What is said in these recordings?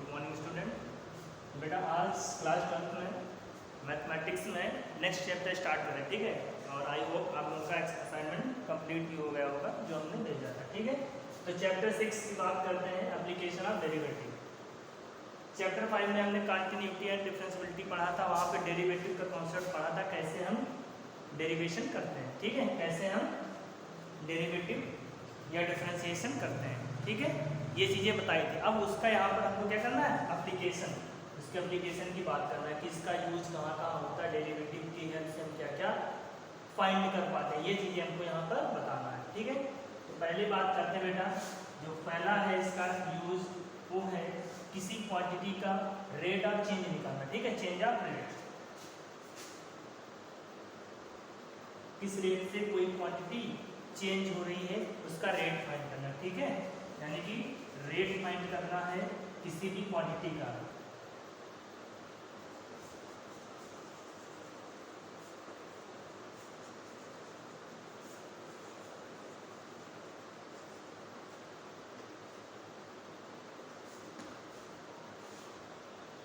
Good morning student. बेटा आज class 12 में मैथमेटिक्स में नेक्स्ट चैप्टर स्टार्ट करें, ठीक है। और आई होप आप लोगों का असाइनमेंट कंप्लीट भी हो गया होगा जो हमने भेजा था, ठीक है। तो चैप्टर 6 की बात करते हैं, एप्लीकेशन ऑफ डेरिवेटिव। चैप्टर 5 में हमने कंटिन्यूटी एंड डिफरेंशियबिलिटी पढ़ा था, वहाँ पे डेरिवेटिव का कॉन्सेप्ट पढ़ा था, कैसे हम डेरिवेशन करते हैं, ठीक है, कैसे हम डेरिवेटिव या डिफरेंशिएशन करते हैं, ठीक है। ये चीज़ें बताई थी। अब उसका यहाँ पर हमको क्या करना है, एप्लीकेशन, उसके एप्लीकेशन की बात करना है कि इसका यूज कहाँ कहाँ होता है, डेरिवेटिव की हेल्प से हम क्या क्या फाइंड कर पाते हैं, ये चीज़ें हमको यहाँ पर बताना है, ठीक है। तो पहली बात करते हैं बेटा, जो पहला है इसका यूज वो है किसी क्वांटिटी का रेट ऑफ चेंज निकालना, ठीक है, चेंज ऑफ रेट। किस रेट से कोई क्वांटिटी चेंज हो रही है उसका रेट फाइंड करना, ठीक है, यानी कि रेट फाइंड करना है किसी भी क्वांटिटी का।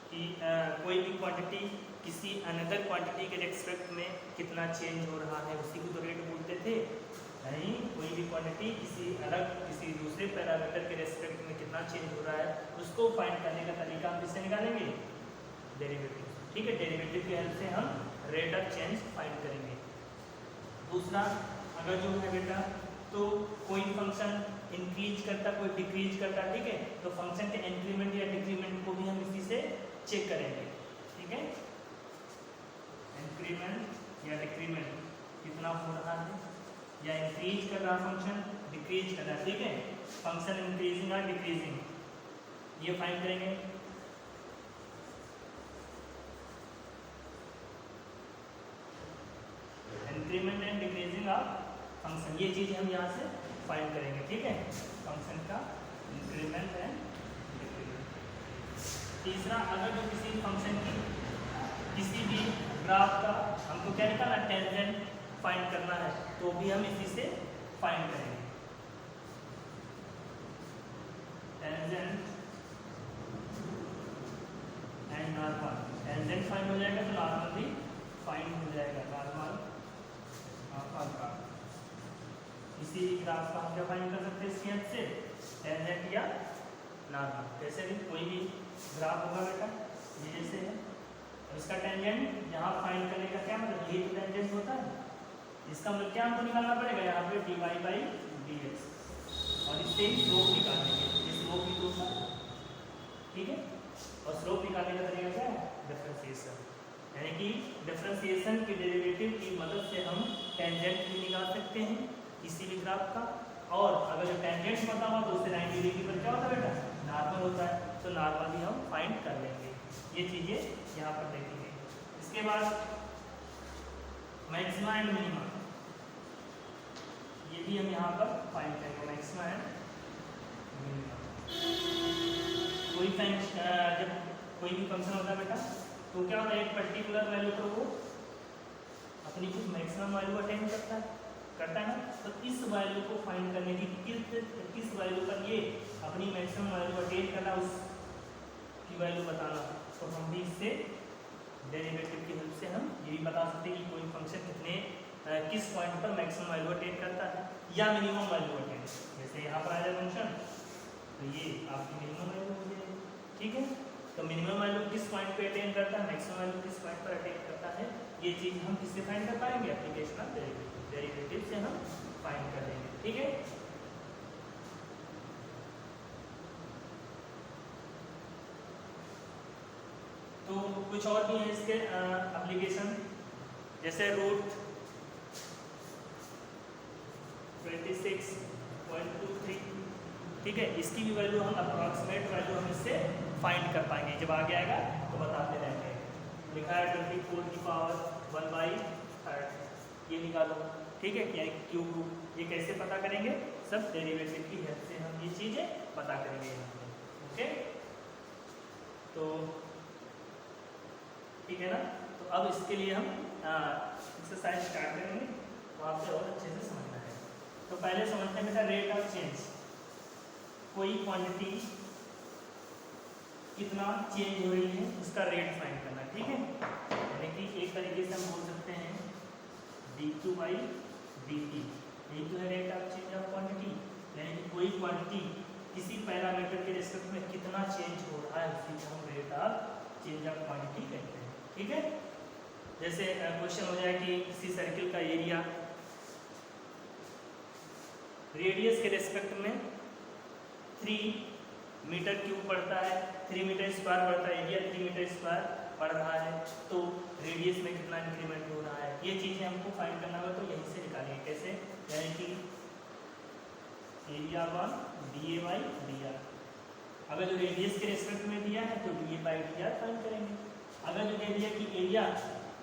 कि कोई भी क्वांटिटी किसी अनदर क्वांटिटी के रेस्पेक्ट में कितना चेंज हो रहा है, उसी को तो रेट बोलते थे। नहीं, कोई भी क्वांटिटी किसी दूसरे पैरामीटर के रेस्पेक्ट में कितना चेंज हो रहा है उसको फाइंड करने का तरीका हम किससे निकालेंगे, डेरिवेटिव, ठीक है। डेरिवेटिव की हेल्प से हम रेट ऑफ चेंज फाइंड करेंगे। दूसरा, अगर जो है बेटा, तो कोई फंक्शन इंक्रीज करता कोई डिक्रीज करता, ठीक है, तो फंक्शन के इंक्रीमेंट या डिक्रीमेंट को भी हम इसी से चेक करेंगे, ठीक है। इंक्रीमेंट या डिक्रीमेंट कितना हो रहा है, या इंक्रीज कर रहा फंक्शन, डिक्रीज कर रहा, ठीक है, फंक्शन इंक्रीजिंग और डिक्रीजिंग, ये फाइंड करेंगे। Increment and decreasing of function, ये चीज हम यहाँ से फाइंड करेंगे, ठीक है, फंक्शन का इंक्रीमेंट एंड डिक्रीमेंट। तीसरा, अगर जो किसी फंक्शन की किसी भी ग्राफ का हमको क्या निकालना, टेंजेंट फाइंड करना है, तो भी हम इसी से फाइंड करेंगे। Tangent and normal, tangent find हो जाएगा तो नॉर्मल भी फाइंड हो जाएगा, नॉर्मल का इसी ग्राफ का हम क्या फाइंड कर सकते हैं इसकी हेल्प से, टेंजेंट या नॉर्मल। जैसे भी कोई भी ग्राफ होगा बेटा, ये जैसे है, इसका टेंजेंट यहाँ फाइंड करने का क्या मतलब, ये तो टेंजेंट होता है, इसका मतलब क्या हमको निकालना पड़ेगा, यहाँ पे dy बाई dx, और इससे स्लोप निकालेंगे, ये स्लोप भी होता है, ठीक है। और स्लोप निकालने का तरीका क्या है, डिफरेंशिएशन, यानी कि डिफरेंशिएशन के डेरिवेटिव की मदद से हम टेंजेंट भी निकाल सकते हैं किसी भी ग्राफ का, और अगर जो टेंजेंट पता हुआ तो उससे 90 डिग्री पर क्या होता है बेटा, नॉर्मल होता है, तो नॉर्मल भी हम फाइंड कर लेंगे। ये चीज़ें यहाँ पर देखेंगे। इसके बाद मैक्सिमा एंड मिनिमा, ये भी हम यहाँ पर फाइंड करेंगे, मैक्सिमा एंड मिनिमा। जब कोई भी फंक्शन होता है बेटा, तो क्या होता है, एक पर्टिकुलर वैल्यू पर वो अपनी कुछ मैक्सिमम वैल्यू अटेन करता है ना, तो इस वैल्यू को फाइंड करने की किस वैल्यू पर ये अपनी मैक्सिमम वैल्यू अटेन करना, उसकी वैल्यू बताना, तो हम भी इससे डेरिवेटिव की हेल्प से हम ये भी बता सकते हैं कि कोई फंक्शन किस पॉइंट पर मैक्सिमम वैल्यू अटेन करता है या मिनिमम वैल्यू अटेन। जैसे यहाँ पर आ जाए फंक्शन, तो ये आपकी मिनिमम वैल्यू हो जाएगी, ठीक है। तो मिनिमम वैल्यू किस पॉइंट पे अटेन करता है, मैक्सिमम वैल्यू किस पॉइंट पर अटेन करता है, ये चीज़ हम किससे फाइंड कर पाएंगे, एप्लीकेशन ऑफ डेरिवेटिव से हम फाइंड कर लेंगे, ठीक है। तो कुछ और भी है इसके एप्लीकेशन, जैसे रूट 26.23, ठीक है, इसकी भी वैल्यू हम अप्रॉक्सीमेट वैल्यू हम इससे फाइंड कर पाएंगे, जब आगे आएगा तो बताते रहेंगे। लिखा है 24 की पावर 1/3, ये निकालो, ठीक है, क्या क्यूब, ये कैसे पता करेंगे, सब डेरिवेटिव की हेल्प से हम ये चीज़ें पता करेंगे यहाँ पे, ओके। तो ठीक है ना, तो अब इसके लिए हम एक्सरसाइज स्टार्ट करेंगे, तो आपसे और अच्छे से समझना है। तो पहले समझते हैं बेटा रेट ऑफ चेंज, कोई क्वांटिटी कितना चेंज हो रही है उसका रेट फाइंड करना, ठीक है। यानी कि एक तरीके से हम बोल सकते हैं dq/dt, यही तो है rate of change of quantity. यानी कि कोई क्वांटिटी किसी पैरामीटर के रिस्पेक्ट में कितना चेंज हो रहा है उसी को हम rate of change of quantity कहते हैं, ठीक है। जैसे क्वेश्चन हो जाए कि किसी सर्किल का एरिया रेडियस के रिस्पेक्ट में 3 मीटर क्यूब बढ़ता है, 3 मीटर स्क्वायर बढ़ता है, एरिया 3 मीटर स्क्वायर बढ़ रहा है, तो रेडियस में कितना इंक्रीमेंट हो रहा है, ये चीज़ें हमको फाइंड करना होगा। तो यहीं से निकालेंगे कैसे, यानी कि एरिया वन dA/dr। अगर जो रेडियस के रिस्पेक्ट में दिया है तो dA/dr फाइंड करेंगे। अगर जो कह दिया कि एरिया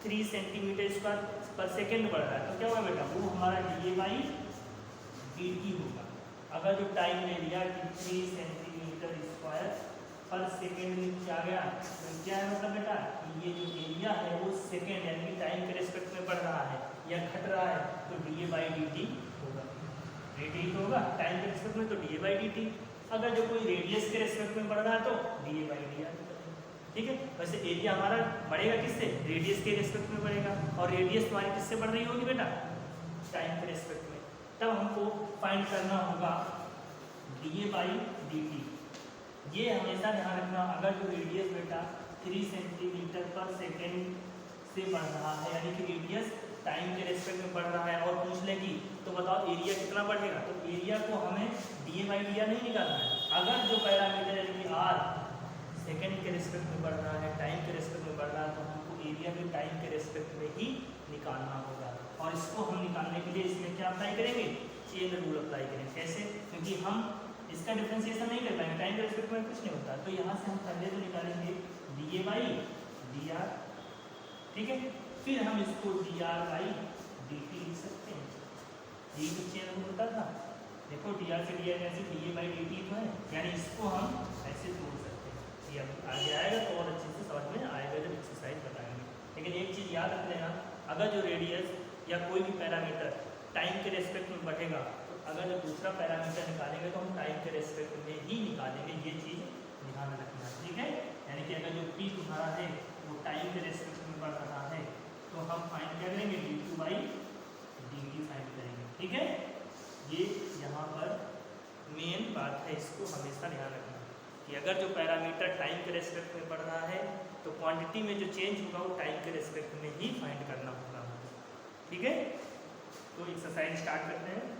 3 सेंटीमीटर स्क्वायर पर सेकेंड बढ़ रहा है तो क्या होगा बेटा, वो हमारा dA/dt होगा। अगर जो टाइम ले लिया कि 3 सेंटीमीटर स्क्वायर पर सेकेंड में क्या गया, तो क्या है मतलब बेटा कि ये जो एरिया है वो सेकेंड यानी कि टाइम के रिस्पेक्ट में बढ़ रहा है या घट रहा है तो dA/dt होगा। रेडियस होगा टाइम के रिस्पेक्ट में तो dA/dt। अगर जो कोई रेडियस के रिस्पेक्ट में बढ़ रहा है तो dA/dr, ठीक है। वैसे एरिया हमारा बढ़ेगा किससे, रेडियस के रिस्पेक्ट में बढ़ेगा, और रेडियस तुम्हारी किससे बढ़ रही होगी बेटा, टाइम के रिस्पेक्ट में। तब हमको फाइंड करना होगा dA/dt। ये हमेशा ध्यान रखना, अगर जो रेडियस बेटा 3 सेंटीमीटर पर सेकेंड से बढ़ रहा है यानी कि रेडियस टाइम के रिस्पेक्ट में बढ़ रहा है और पूछ लेगी तो बताओ एरिया कितना बढ़ेगा, तो एरिया को हमें dA/dr नहीं निकालना है। अगर जो पैरामीटर यानी कि r सेकेंड के रिस्पेक्ट में बढ़ रहा है, टाइम के रिस्पेक्ट में बढ़ रहा है, तो हमको एरिया भी टाइम के रिस्पेक्ट में ही निकालना होगा। और इसको हम निकालने के लिए इसमें क्या अप्लाई करेंगे, चेन रूल अप्लाई करेंगे। कैसे, क्योंकि हम इसका डिफरेंशिएशन नहीं कर पाएंगे, टाइम के रिस्पेक्ट में कुछ नहीं होता, तो यहाँ से हम पहले तो निकालेंगे dA/dr, ठीक है। फिर हम इसको dr/dt लिख सकते हैं, ये तो चेन रूल होता था। देखो dr से dr कैसे, dA/dt तो है, यानी इसको हम ऐसे जोड़ सकते हैं। ये अब आगे आएगा तो और अच्छे से समझ में आएगा जब एक्सरसाइज बताएंगे। लेकिन एक चीज़ याद रख लेना, अगर जो रेडियस या कोई भी पैरामीटर टाइम के रेस्पेक्ट में बढ़ेगा तो अगर जो दूसरा पैरामीटर निकालेंगे तो हम टाइम के रेस्पेक्ट में ही निकालेंगे, ये चीज़ ध्यान रखना, ठीक है। यानी कि अगर जो p तुम्हारा है वो टाइम के रेस्पेक्ट में बढ़ रहा है तो हम फाइंड क्या करेंगे, dq/dt फाइंड करेंगे, ठीक है। ये यहाँ पर मेन बात है, इसको हमेशा ध्यान रखना कि अगर जो पैरामीटर टाइम के रेस्पेक्ट में बढ़ रहा है तो क्वांटिटी में जो चेंज होगा वो टाइम के रेस्पेक्ट में ही फाइंड करना होगा, ठीक है। तो एक्सरसाइज स्टार्ट करते हैं।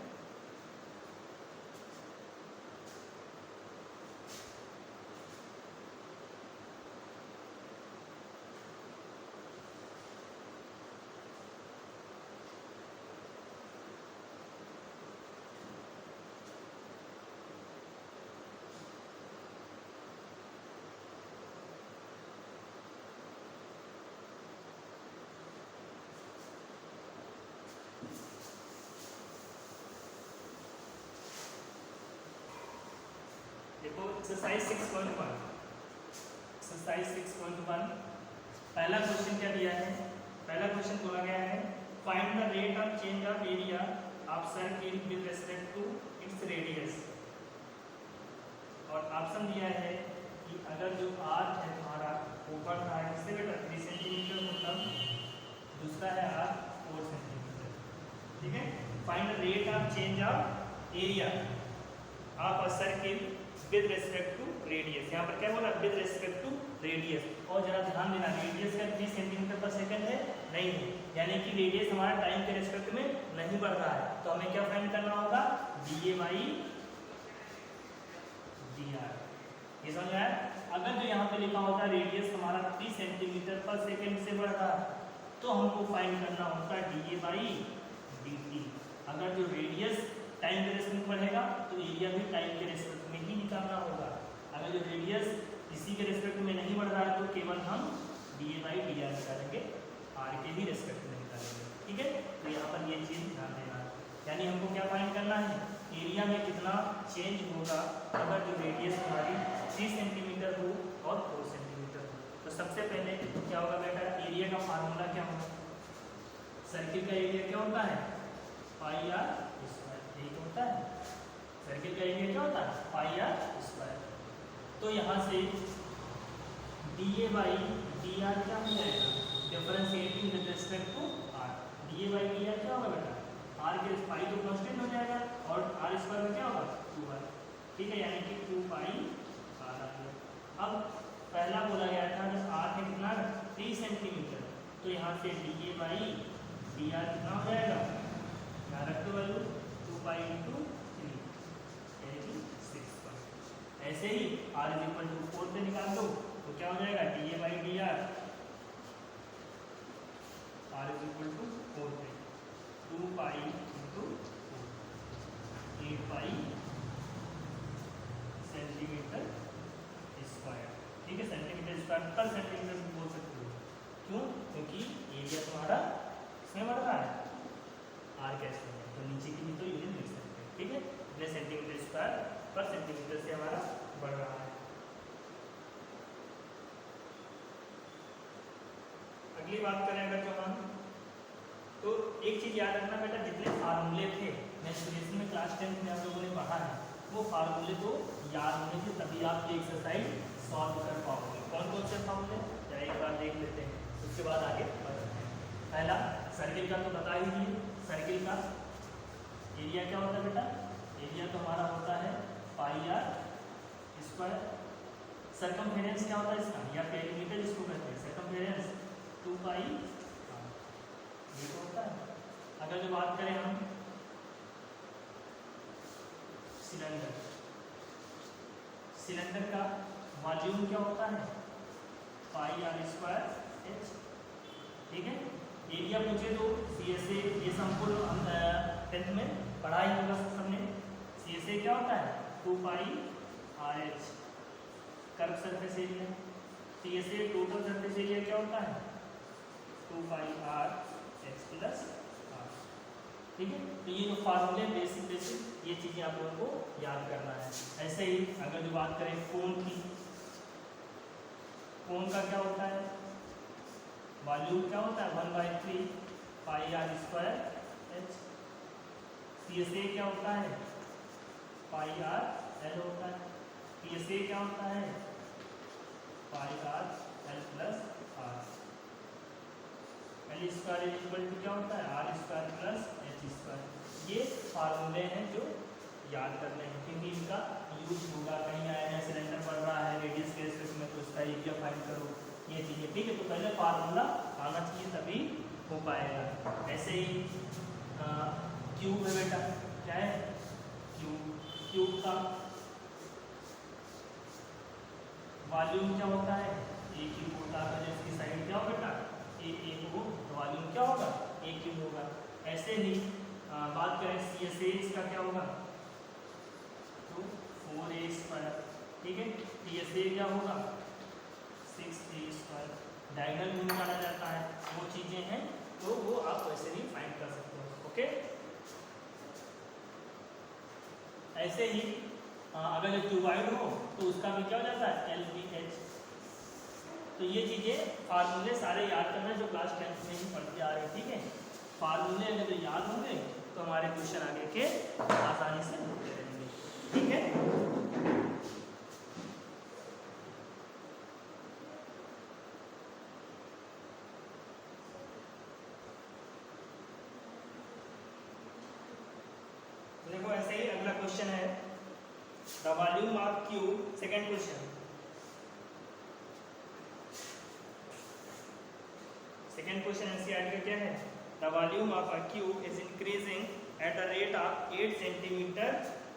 देखो एक्सरसाइज 6.1, एक्सरसाइज 6.1 पहला क्वेश्चन क्या दिया है, पहला क्वेश्चन बोला गया है find the rate of change of area of circle with respect to its radius. और ऑप्शन दिया है कि अगर जो r है तुम्हारा वो बढ़ रहा है किससे बेटा, 3 सेंटीमीटर मतलब, दूसरा है r 4 सेंटीमीटर, ठीक है। Find the rate of change of area of a circle with respect to radius. यहाँ पर क्या बोला, विद रिस्पेक्ट टू रेडियस। और जरा ध्यान देना, रेडियस का 3 सेंटीमीटर पर सेकंड है, नहीं है, यानी कि रेडियस हमारा टाइम के रिस्पेक्ट में नहीं बढ़ रहा है, तो हमें क्या फाइंड करना होगा, dA/dr। ये समझ आया। अगर जो यहाँ पे लिखा होता रेडियस हमारा 3 सेंटीमीटर पर सेकंड से बढ़ रहा है तो हमको फाइंड करना होता dA/dt। अगर जो रेडियस टाइम के रिस्पेक्ट में बढ़ेगा तो एरिया भी टाइम के रिस्पेक्ट में ही निकालना होगा। अगर जो रेडियस इसी के रिस्पेक्ट में नहीं बढ़ रहा है तो केवल हम dA/dr निकालेंगे, r के ही रिस्पेक्ट में निकालेंगे, ठीक है। तो यहाँ पर ये चीज़ ध्यान देना है, यानी हमको क्या फाइंड करना है, एरिया में कितना चेंज होगा अगर जो रेडियस हमारी 3 सेंटीमीटर हो और 4 सेंटीमीटर हो। तो सबसे पहले क्या होगा बेटा, एरिया का फार्मूला क्या होगा, सर्किल का एरिया क्या होता है, πr², यही तो होता है, सर्किल का एरिया क्या होता है, πr²। तो यहाँ से D A by D R क्या हो जाएगा, differentiating with respect to R. D A by D R क्या होगा बेटा, आर के पाई तो कांस्टेंट हो जाएगा और आर स्क्वायर में क्या होगा 2r, ठीक है, यानी कि 2 पाई आर आ गया। अब पहला बोला गया था जब आर है कितना 3 सेंटीमीटर, तो यहाँ से D A by D are कितना हो जाएगा, यहाँ रख दो वैल्यू 2 पाई इंटू 3 यानी कि 6 पाई। ऐसे ही आर इज इक्वल टू 4 पे निकाल दो तो क्या हो जाएगा, D A by D R is equal to 4 पे 2 pi into 8 pi centimetre square, ठीक है, सेंटीमीटर स्क्वायर पर सेंटीमीटर बोल सकते हो, क्यों, क्योंकि एरिया तुम्हारा इसमें बढ़ रहा है आर कैसे है, तो नीचे की भी तो यूनिट लिख सकते हैं, ठीक है, इसलिए सेंटीमीटर स्क्वायर पर सेंटीमीटर से हमारा बढ़ रहा है। अगली बात करें अगर जो हम, तो एक चीज याद रखना बेटा, जितने फार्मूले थे मेंस्ट्रुएशन में क्लास 10 में आप लोगों ने पढ़ा है, वो फार्मूले तो याद होने से तभी आप ये एक्सरसाइज सॉल्व कर पाओगे। कौन कौन से फार्मूले, चलिए एक बार देख लेते हैं, उसके बाद आगे बढ़ते हैं। पहला सर्किल का तो बता ही दिए, सर्किल का एरिया क्या होता है बेटा, एरिया तो हमारा होता है पाई आर स्क्वायर। सरकमफेरेंस क्या होता है इसका, या पेरीमीटर इसको कहते हैं, सरकमफेरेंस 2 पाई ये तो होता है। अगर जो बात करें हम सिलेंडर, सिलेंडर का वॉल्यूम क्या होता है पाई आर स्क्वायर एच, ठीक है। एरिया पूछे तो CSA, ये संपूर्ण 10th में पढ़ा ही होगा सबने, CSA क्या होता है 2 pi r h curve surface area, TSA total surface area क्या होता है 2 pi r h plus r, ठीक है। तो ये जो फार्मूले बेसिक ये चीज़ें आप लोगों को याद करना है। ऐसे ही अगर जो बात करें कोण की, कोण का क्या होता है, वॉल्यूम क्या होता है 1/3 पाई आर स्क्वायर एच। CSA क्या होता है पाई आर एल होता है, TSA क्या होता है pi r l plus r. L square equal to क्या होता है r square plus h square. ये फार्मूले हैं जो याद करने हैं, क्योंकि इनका यूज होगा, कहीं आया है सिलेंडर बढ़ रहा है रेडियस के रिस्पेक्ट में तो उसका एरिया फाइंड करो, ये चीज़ें, ठीक है। तो पहले फार्मूला आना चाहिए तभी हो पाएगा। ऐसे ही क्यूब है बेटा, क्या है क्यूब, क्यूब का वॉल्यूम क्या होता है ए क्यूब होता है, इसकी साइड क्या हो बेटा ए क्यूब, तो वॉल्यूम क्या होगा ए क्यूब होगा। ऐसे ही बात करें CSA इसका क्या होगा तो 4a स्क्वायर, ठीक है। TSA क्या होगा 6a स्क्वायर। डायगोनल में निकाला जाता है, वो चीज़ें हैं तो वो आप वैसे भी फाइंड कर सकते हो, ओके। ऐसे ही अगर जो क्यूबाइड हो तो उसका भी क्या हो जाता है LBH। तो ये चीज़ें फार्मूले सारे याद करना जो क्लास 10th में ही पढ़ते आ रहे हैं, ठीक है। फार्मूले अगर जो याद होंगे तो हमारे क्वेश्चन आगे के आसानी से होते रहेंगे, ठीक है। देखो ऐसे ही अगला क्वेश्चन है the volume of cube, second question, second question NCERT का क्या है, the volume of a cube is increasing at the rate of 8 centimetre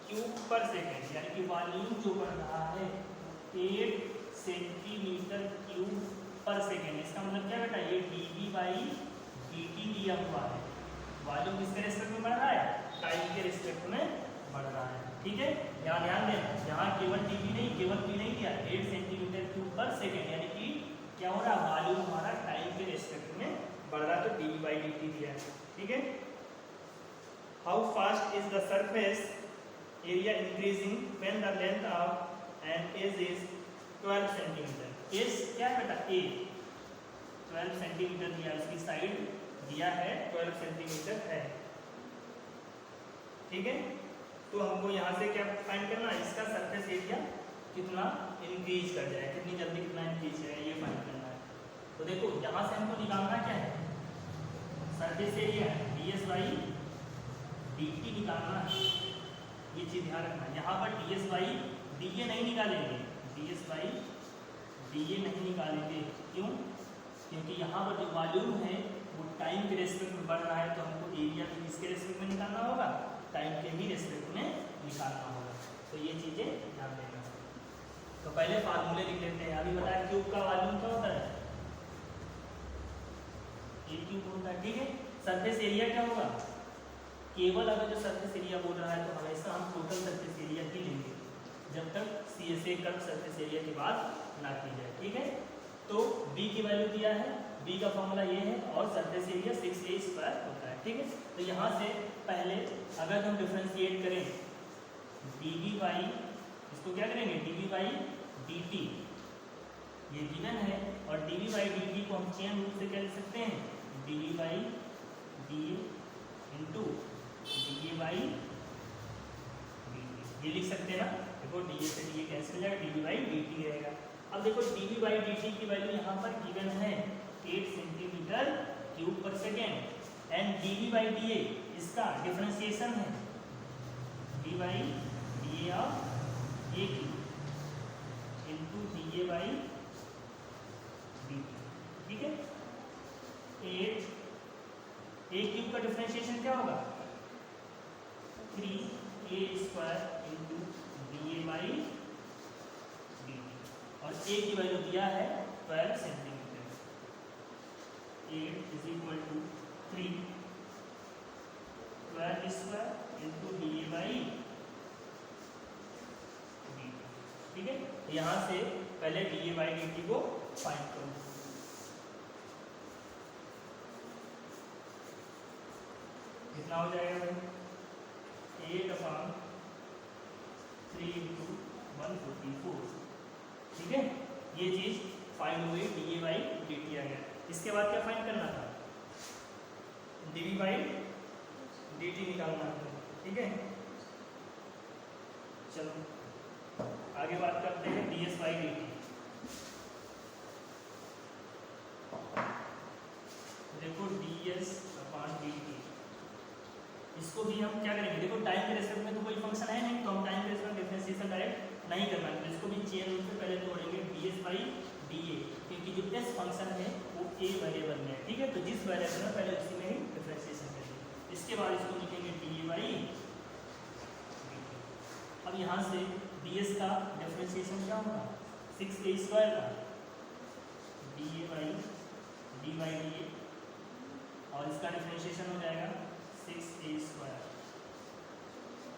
cube पर सेकेंड, यानी कि वॉल्यूम जो बढ़ रहा है 8 सेंटीमीटर क्यूब पर सेकेंड। इसका मतलब क्या बेटा, ये dV/dt दिया हुआ है, वॉल्यूम किसके रिस्पेक्ट में बढ़ रहा है टाइम के रिस्पेक्ट में बढ़ रहा है, ठीक है। यहाँ ध्यान दें, यहाँ केवल dV नहीं, केवल P नहीं दिया, 8 सेंटीमीटर क्यूब पर सेकेंड, यानी कि क्या हो रहा है वॉल्यूम हमारा टाइम के रिस्पेक्ट में बढ़ रहा है, तो dV/dt दिया है, ठीक है। How fast is the surface area increasing when the length of an edge is 12 centimetre. Edge क्या है बेटा ए 12 सेंटीमीटर दिया, इसकी साइड दिया है 12 सेंटीमीटर है, ठीक है। तो हमको यहाँ से क्या फाइंड करना है, इसका सरफेस एरिया कितना इंक्रीज कर जाए, कितनी जल्दी कितना इंक्रीज करेगा, ये फाइंड करना है। तो देखो यहाँ से हमको निकालना क्या है, surface area ds by dt निकालना है, ये चीज़ ध्यान रखना है। यहाँ पर ds बाई da नहीं निकालेंगे, ds बाई da नहीं निकालेंगे, क्यों? क्योंकि यहाँ पर जो वॉल्यूम है वो टाइम के रेस्पेक्ट में बढ़ रहा है, तो हमको एरिया भी किसके रेस्पेक्ट में निकालना होगा, टाइम के ही रेस्पेक्ट में निकालना होगा। तो ये चीज़ें ध्यान देना। तो पहले फार्मूले लिख लेते हैं। अभी बताया क्यूब का वॉल्यूम क्या होता है, ए क्यूब होता है, ठीक है। सरफेस एरिया क्या होगा, केवल अगर जो सरफेस एरिया बोल रहा है तो हमेशा हम टोटल सरफेस एरिया ही लेंगे, जब तक CSA कर्व सरफेस एरिया की बात ना की जाए, ठीक है। तो b की वैल्यू दिया है, b का फॉर्मूला ये है, और सरफेस एरिया 6a² होता है, ठीक है। तो यहाँ से पहले अगर हम डिफ्रेंशिएट करें dv बाई, इसको क्या करेंगे, dv बाई dt, ये गिवन है, और dv बाई dt को हम चेन रूप से क्या लिख सकते हैं, dv by da into da by dt, ये लिख सकते हैं ना। देखो da से da कैंसिल हो जाएगा, dv बाई dt रहेगा। अब देखो dv बाई dt की वैल्यू यहाँ पर गिवन है 8 सेंटीमीटर क्यूब पर second, and dv by da इसका डिफरेंशिएशन है d by da of a cube into da by dt, ठीक है। 8 a क्यूब का डिफरेंशिएशन क्या होगा, 3a² into da by dt, और a की वैल्यू दिया है 12 centimetre. 8 is equal to 3 12² into da by dt, ठीक है। यहाँ से पहले da बाई dt को फाइंड करो। कितना हो जाएगा भाई, 8/3 इंटू 144, ठीक है। ये चीज फाइंड हुई da बाई dt आ गया। इसके बाद क्या फाइंड करना था, dv बाई dt निकालना था, ठीक है। चलो आगे बात करते हैं ds बाई dt। देखो ds/dt, इसको भी हम क्या करेंगे, देखो टाइम के रेस्पेक्ट में तो कोई फंक्शन है नहीं, तो हम टाइम के रेस्पेक्ट में डिफरेंशिएशन डायरेक्ट नहीं करना है, तो इसको भी चेन रूप से पहले तोड़ेंगे ds बाई da, क्योंकि जो s फंक्शन है वो a वेरिएबल में है, ठीक है। तो जिस वेरिएबल में पहले उसी में ही डिफरेंशिएशन करेंगे। इसके बाद इसको लिखेंगे da बाई dt। अब यहाँ से ds का डिफरेंशिएशन क्या होगा, 6a² का da by d by da, और इसका डिफरेंशिएशन हो जाएगा 6a²।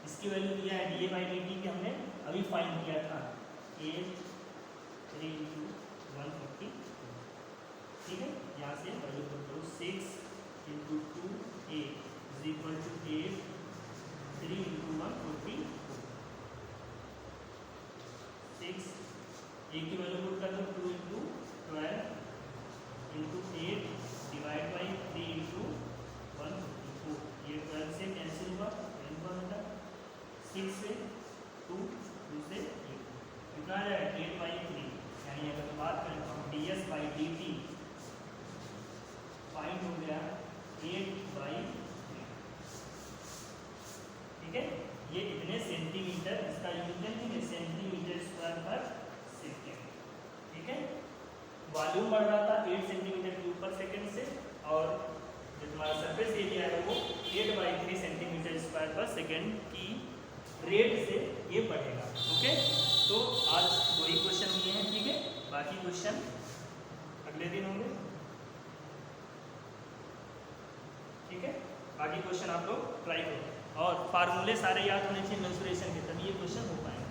इसकी वैल्यू दिया है da बाई dt की, हमने अभी फाइंड किया था 8 इंटू 140, ठीक है। यहाँ से वैल्यू पुट करो, 6 into 2a is equal to 8, 3 into 140, 6 a की वैल्यू पुट कर दो, 2 into 12 into 8 divide by 3 into 144, ये 12 से कैंसिल हुआ, 6 से 2 से 8, कितना आ जाएगा 8/3। यानी अगर बात करें तो हम ds बाई dt फाइंड हो गया 8/3, ठीक है। ये इतने सेंटीमीटर, इसका यूनिट है सेंटीमीटर² पर सेकेंड, ठीक है। वॉल्यूम बढ़ रहा था 8 सेंटीमीटर क्यूब पर सेकेंड से, और जो तुम्हारा सरफेस एरिया है वो 8/3 सेंटीमीटर² पर सेकेंड की रेट से ये बढ़ेगा, ओके। तो आज वही क्वेश्चन ये हैं, ठीक है। बाकी क्वेश्चन अगले दिन होंगे, ठीक है। बाकी क्वेश्चन आप लोग ट्राई करो, और फार्मूले सारे याद होने चाहिए मेंसुरेशन के, तभी ये क्वेश्चन हो पाएंगे।